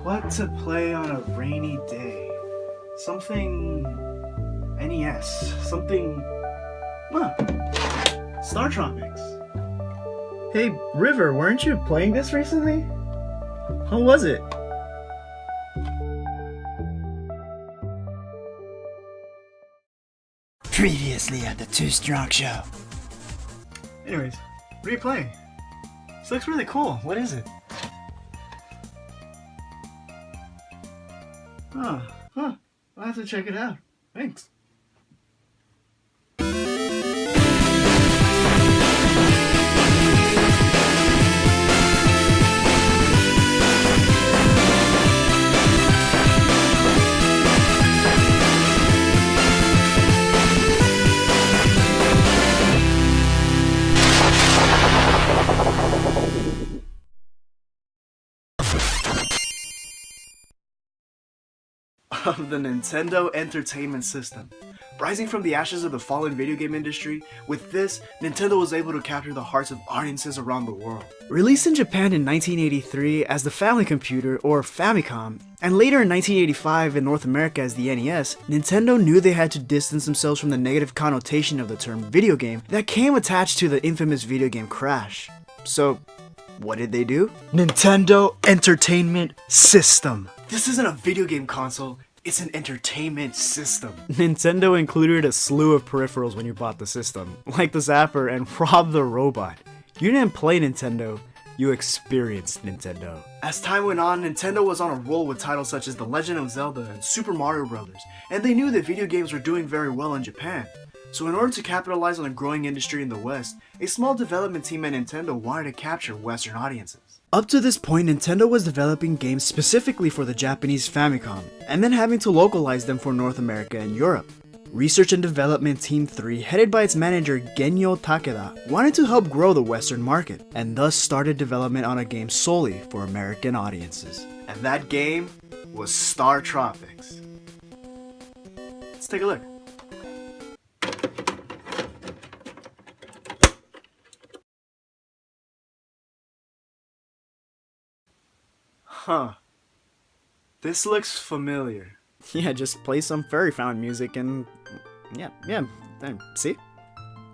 What to play on a rainy day? Something NES. Something... Startropics. Hey, River, weren't you playing this recently? How was it? Previously at the 2Stronkk Show. Anyways, what are you playing? This looks really cool. What is it? I'll have to check it out. Thanks. Of the Nintendo Entertainment System. Rising from the ashes of the fallen video game industry, with this, Nintendo was able to capture the hearts of audiences around the world. Released in Japan in 1983 as the Family Computer, or Famicom, and later in 1985 in North America as the NES, Nintendo knew they had to distance themselves from the negative connotation of the term video game that came attached to the infamous video game crash. So, what did they do? Nintendo Entertainment System. This isn't a video game console, it's an entertainment system. Nintendo included a slew of peripherals when you bought the system, like the Zapper and Rob the Robot. You didn't play Nintendo, you experienced Nintendo. As time went on, Nintendo was on a roll with titles such as The Legend of Zelda and Super Mario Bros., and they knew that video games were doing very well in Japan. So in order to capitalize on a growing industry in the West, a small development team at Nintendo wanted to capture Western audiences. Up to this point, Nintendo was developing games specifically for the Japanese Famicom, and then having to localize them for North America and Europe. Research and Development Team 3, headed by its manager Genyo Takeda, wanted to help grow the Western market, and thus started development on a game solely for American audiences. And that game was Startropics. Let's take a look. Huh. This looks familiar. Yeah, just play some fairy fountain music and... Yeah, see?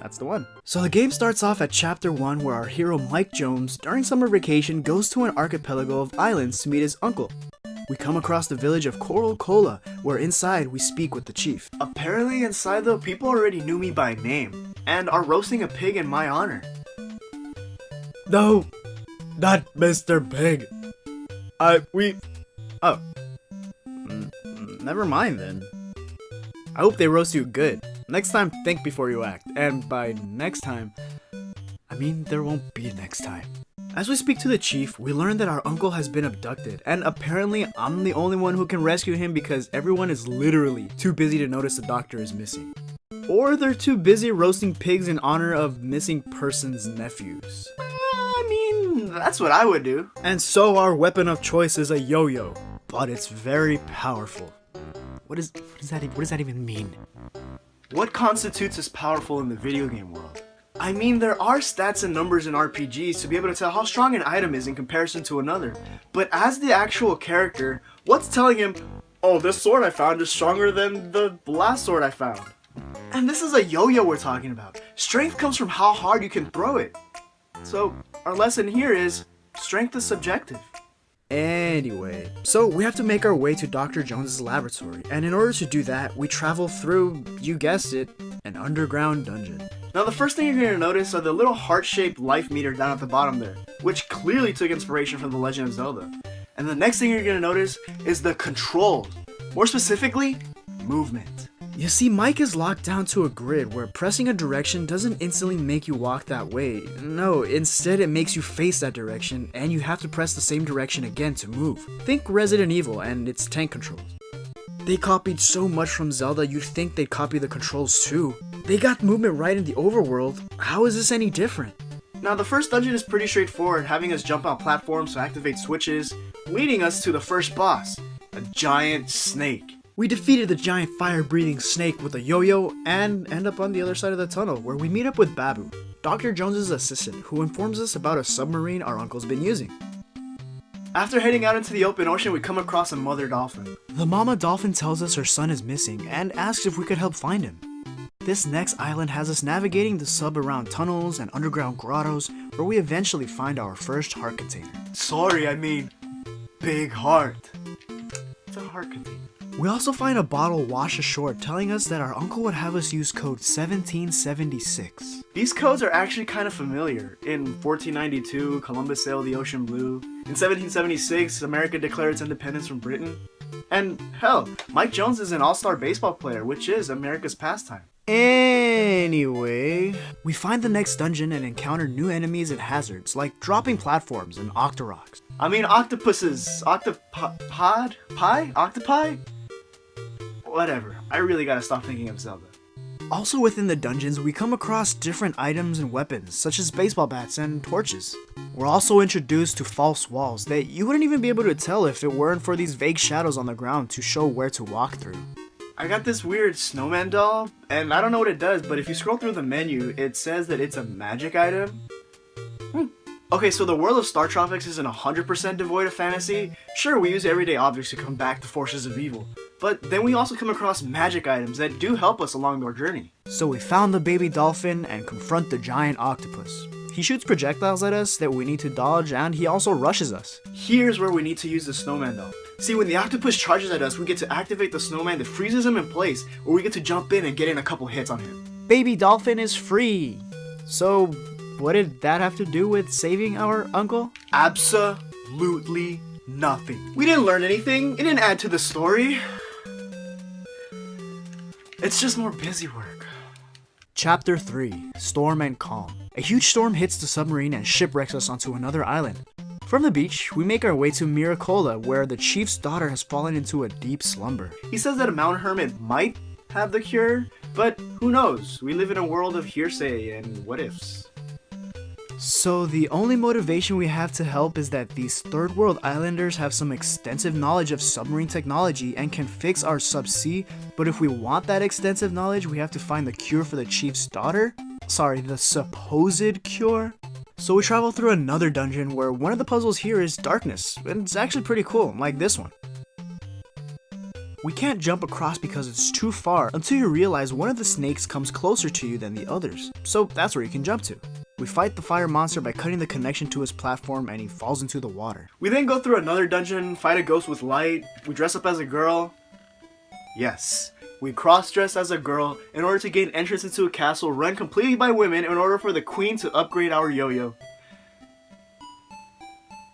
That's the one. So the game starts off at chapter 1 where our hero Mike Jones, during summer vacation, goes to an archipelago of islands to meet his uncle. We come across the village of Coral Cola, where inside we speak with the chief. Apparently inside though, people already knew me by name, and are roasting a pig in my honor. No, not Mr. Pig. Never mind then. I hope they roast you good. Next time, think before you act. And by next time, I mean there won't be next time. As we speak to the chief, we learn that our uncle has been abducted, and apparently I'm the only one who can rescue him because everyone is literally too busy to notice the doctor is missing. Or they're too busy roasting pigs in honor of missing person's nephews. That's what I would do. And so our weapon of choice is a yo-yo, but it's very powerful. What does that even mean? What constitutes as powerful in the video game world? I mean, there are stats and numbers in RPGs to be able to tell how strong an item is in comparison to another. But as the actual character, what's telling him, oh, this sword I found is stronger than the last sword I found? And this is a yo-yo we're talking about. Strength comes from how hard you can throw it. So, our lesson here is, strength is subjective. Anyway, so we have to make our way to Dr. Jones's laboratory, and in order to do that, we travel through, you guessed it, an underground dungeon. Now the first thing you're going to notice are the little heart-shaped life meter down at the bottom there, which clearly took inspiration from The Legend of Zelda. And the next thing you're going to notice is the controls, more specifically, movement. You see, Mike is locked down to a grid where pressing a direction doesn't instantly make you walk that way. No, instead it makes you face that direction, and you have to press the same direction again to move. Think Resident Evil and its tank controls. They copied so much from Zelda you'd think they'd copy the controls too. They got movement right in the overworld. How is this any different? Now the first dungeon is pretty straightforward, having us jump on platforms to activate switches, leading us to the first boss, a giant snake. We defeated the giant fire-breathing snake with a yo-yo and end up on the other side of the tunnel where we meet up with Babu, Dr. Jones's assistant, who informs us about a submarine our uncle's been using. After heading out into the open ocean, we come across a mother dolphin. The mama dolphin tells us her son is missing and asks if we could help find him. This next island has us navigating the sub around tunnels and underground grottos where we eventually find our first heart container. Sorry, I mean big heart. It's a heart container. We also find a bottle washed ashore telling us that our uncle would have us use code 1776. These codes are actually kind of familiar. In 1492, Columbus sailed the ocean blue. In 1776, America declared its independence from Britain. And hell, Mike Jones is an all-star baseball player, which is America's pastime. Anyway, we find the next dungeon and encounter new enemies and hazards, like dropping platforms and octoroks. I mean octopuses, octopi? Whatever, I really gotta stop thinking of Zelda. Also within the dungeons, we come across different items and weapons, such as baseball bats and torches. We're also introduced to false walls that you wouldn't even be able to tell if it weren't for these vague shadows on the ground to show where to walk through. I got this weird snowman doll, and I don't know what it does, but if you scroll through the menu, it says that it's a magic item. Okay, so the world of Startropics isn't 100% devoid of fantasy. Sure, we use everyday objects to combat the forces of evil, but then we also come across magic items that do help us along our journey. So we found the baby dolphin and confront the giant octopus. He shoots projectiles at us that we need to dodge, and he also rushes us. Here's where we need to use the snowman doll. See, when the octopus charges at us, we get to activate the snowman that freezes him in place, or we get to jump in and get in a couple hits on him. Baby dolphin is free. So, what did that have to do with saving our uncle? Absolutely nothing. We didn't learn anything. It didn't add to the story. It's just more busy work. Chapter 3, Storm and Calm. A huge storm hits the submarine and shipwrecks us onto another island. From the beach, we make our way to Miracola, where the chief's daughter has fallen into a deep slumber. He says that a mountain hermit might have the cure, but who knows? We live in a world of hearsay and what-ifs. So the only motivation we have to help is that these third world islanders have some extensive knowledge of submarine technology and can fix our subsea, but if we want that extensive knowledge, we have to find the cure for the chief's daughter? Sorry, the supposed cure? So we travel through another dungeon where one of the puzzles here is darkness, and it's actually pretty cool, like this one. We can't jump across because it's too far until you realize one of the snakes comes closer to you than the others, so that's where you can jump to. We fight the fire monster by cutting the connection to his platform and he falls into the water. We then go through another dungeon, fight a ghost with light, we dress up as a girl. Yes, we cross-dress as a girl in order to gain entrance into a castle run completely by women in order for the queen to upgrade our yo-yo.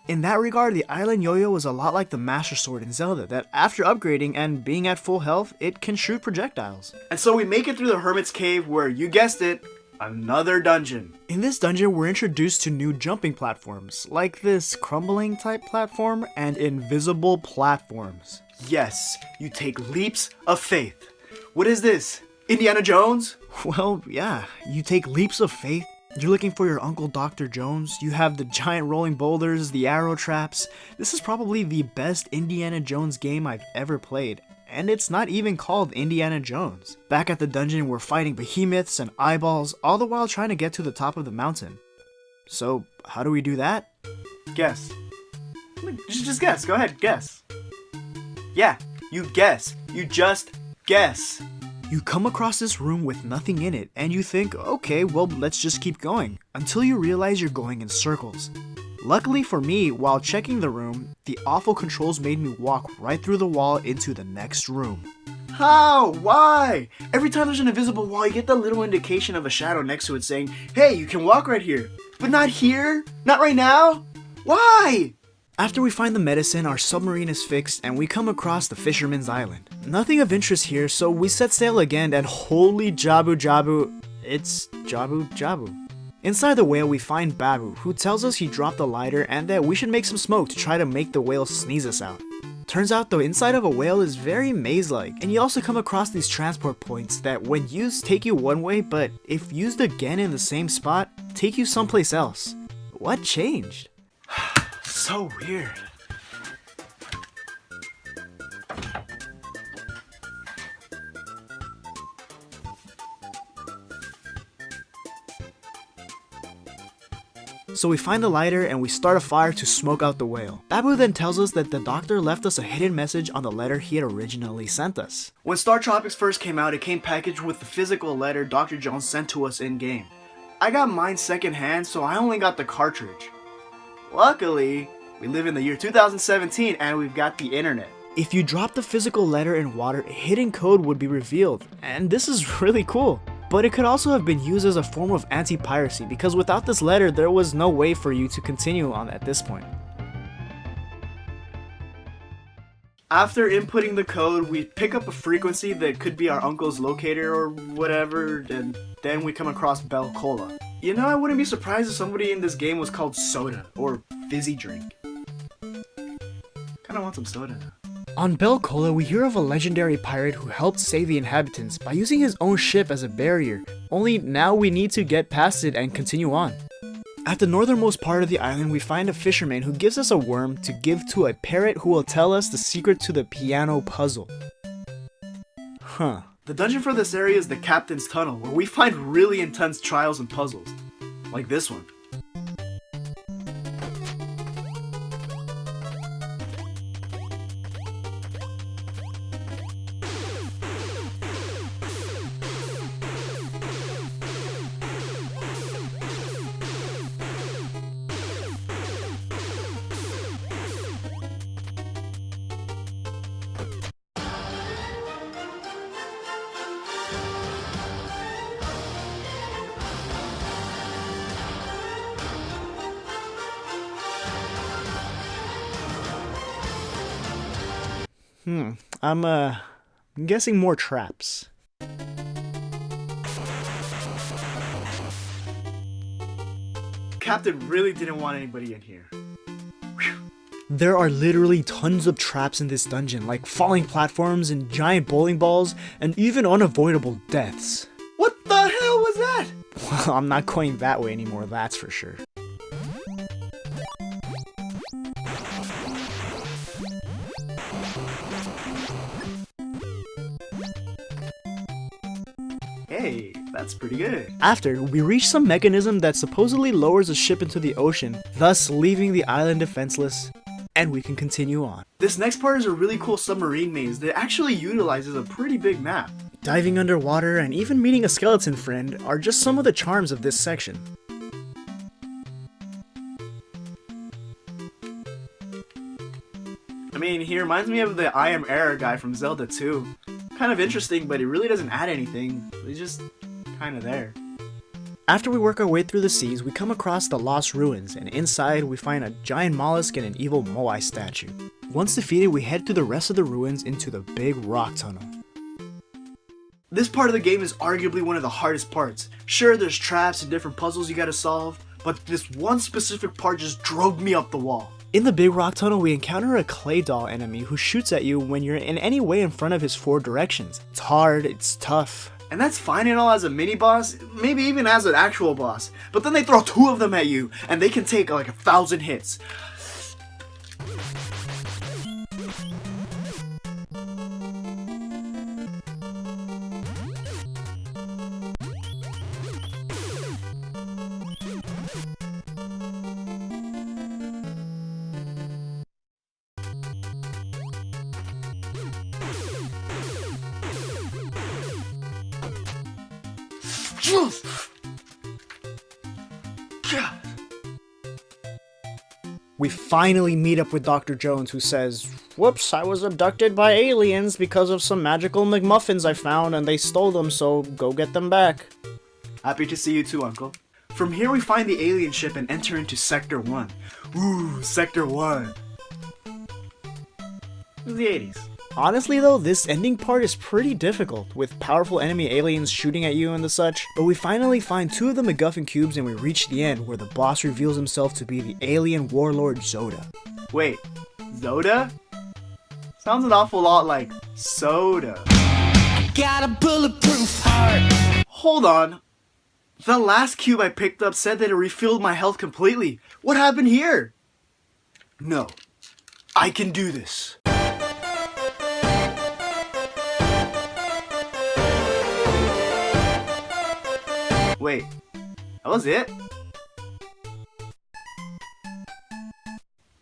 In that regard, the island yo-yo was a lot like the Master Sword in Zelda, that after upgrading and being at full health, it can shoot projectiles. And so we make it through the Hermit's Cave where, you guessed it, another dungeon. In this dungeon, we're introduced to new jumping platforms, like this crumbling type platform and invisible platforms. Yes, you take leaps of faith. What is this? Indiana Jones? Well, yeah, you take leaps of faith. You're looking for your Uncle Dr. Jones. You have the giant rolling boulders, the arrow traps. This is probably the best Indiana Jones game I've ever played. And it's not even called Indiana Jones. Back at the dungeon, we're fighting behemoths and eyeballs, all the while trying to get to the top of the mountain. So, how do we do that? Guess. Just guess. Go ahead, guess. Yeah, you guess. You just guess. You come across this room with nothing in it, and you think, okay, well, let's just keep going, until you realize you're going in circles. Luckily for me, while checking the room, the awful controls made me walk right through the wall into the next room. How? Why? Every time there's an invisible wall, you get the little indication of a shadow next to it saying, hey, you can walk right here. But not here? Not right now? Why? After we find the medicine, our submarine is fixed and we come across the Fisherman's Island. Nothing of interest here, so we set sail again and holy Jabu Jabu, it's Jabu Jabu. Inside the whale we find Babu, who tells us he dropped a lighter and that we should make some smoke to try to make the whale sneeze us out. Turns out the inside of a whale is very maze-like, and you also come across these transport points that when used take you one way, but if used again in the same spot, take you someplace else. What changed? So weird. So we find the lighter and we start a fire to smoke out the whale. Babu then tells us that the doctor left us a hidden message on the letter he had originally sent us. When Startropics first came out, it came packaged with the physical letter Dr. Jones sent to us in-game. I got mine secondhand, so I only got the cartridge. Luckily, we live in the year 2017 and we've got the internet. If you drop the physical letter in water, a hidden code would be revealed, and this is really cool. But it could also have been used as a form of anti-piracy, because without this letter, there was no way for you to continue on at this point. After inputting the code, we pick up a frequency that could be our uncle's locator or whatever, and then we come across Bell Cola. You know, I wouldn't be surprised if somebody in this game was called Soda, or Fizzy Drink. Kinda want some soda now. On Bell Cola, we hear of a legendary pirate who helped save the inhabitants by using his own ship as a barrier, only now we need to get past it and continue on. At the northernmost part of the island, we find a fisherman who gives us a worm to give to a parrot who will tell us the secret to the piano puzzle. Huh. The dungeon for this area is the Captain's Tunnel, where we find really intense trials and puzzles, like this one. I'm guessing more traps. Captain really didn't want anybody in here. Whew. There are literally tons of traps in this dungeon, like falling platforms and giant bowling balls, and even unavoidable deaths. What the hell was that? Well, I'm not going that way anymore, that's for sure. Hey, that's pretty good. After, we reach some mechanism that supposedly lowers the ship into the ocean, thus leaving the island defenseless, and we can continue on. This next part is a really cool submarine maze that actually utilizes a pretty big map. Diving underwater and even meeting a skeleton friend are just some of the charms of this section. I mean, he reminds me of the I Am Error guy from Zelda 2. Kind of interesting, but it really doesn't add anything. He's just kind of there. After we work our way through the seas, we come across the Lost Ruins, and inside we find a giant mollusk and an evil Moai statue. Once defeated, we head through the rest of the ruins into the big rock tunnel. This part of the game is arguably one of the hardest parts. Sure, there's traps and different puzzles you gotta solve, but this one specific part just drove me up the wall. In the big rock tunnel, we encounter a clay doll enemy who shoots at you when you're in any way in front of his 4 directions. It's hard, it's tough. And that's fine and all as a mini boss, maybe even as an actual boss. But then they throw 2 of them at you, and they can take like 1,000 hits. We finally meet up with Dr. Jones, who says, "Whoops, I was abducted by aliens because of some magical McMuffins I found and they stole them, so go get them back." Happy to see you too, Uncle. From here we find the alien ship and enter into Sector 1. Ooh, Sector 1. It was the 80s. Honestly though, this ending part is pretty difficult, with powerful enemy aliens shooting at you and the such, but we finally find 2 of the MacGuffin cubes and we reach the end where the boss reveals himself to be the alien warlord Zoda. Wait, Zoda? Sounds an awful lot like soda. Got a bulletproof heart. Hold on. The last cube I picked up said that it refilled my health completely. What happened here? No, I can do this. Wait, that was it?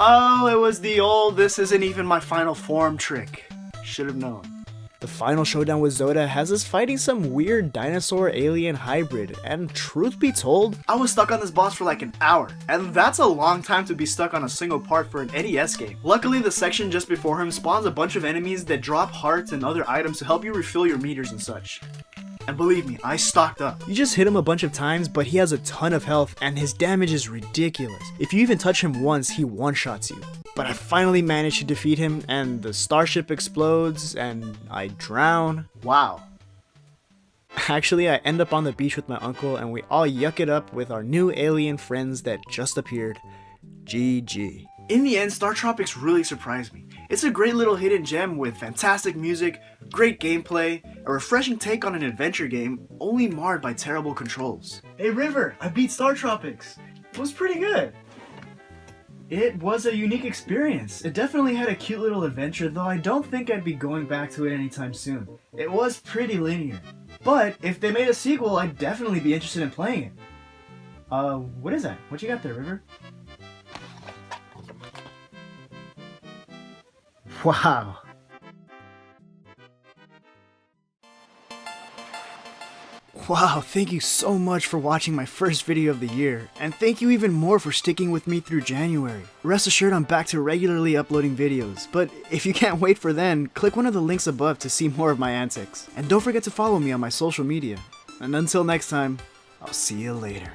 Oh, it was the old "this isn't even my final form" trick. Should have known. The final showdown with Zelda has us fighting some weird dinosaur-alien hybrid, and truth be told, I was stuck on this boss for like an hour, and that's a long time to be stuck on a single part for an NES game. Luckily, the section just before him spawns a bunch of enemies that drop hearts and other items to help you refill your meters and such. And believe me, I stocked up. You just hit him a bunch of times, but he has a ton of health, and his damage is ridiculous. If you even touch him once, he one-shots you. But I finally managed to defeat him, and the starship explodes, and I drown. Wow. Actually, I end up on the beach with my uncle, and we all yuck it up with our new alien friends that just appeared. GG. In the end, Startropics really surprised me. It's a great little hidden gem with fantastic music, great gameplay, a refreshing take on an adventure game, only marred by terrible controls. Hey River, I beat Startropics. It was pretty good. It was a unique experience. It definitely had a cute little adventure, though I don't think I'd be going back to it anytime soon. It was pretty linear. But if they made a sequel, I'd definitely be interested in playing it. What is that? What you got there, River? Wow. Wow, thank you so much for watching my first video of the year, and thank you even more for sticking with me through January. Rest assured I'm back to regularly uploading videos, but if you can't wait for then, click one of the links above to see more of my antics. And don't forget to follow me on my social media. And until next time, I'll see you later.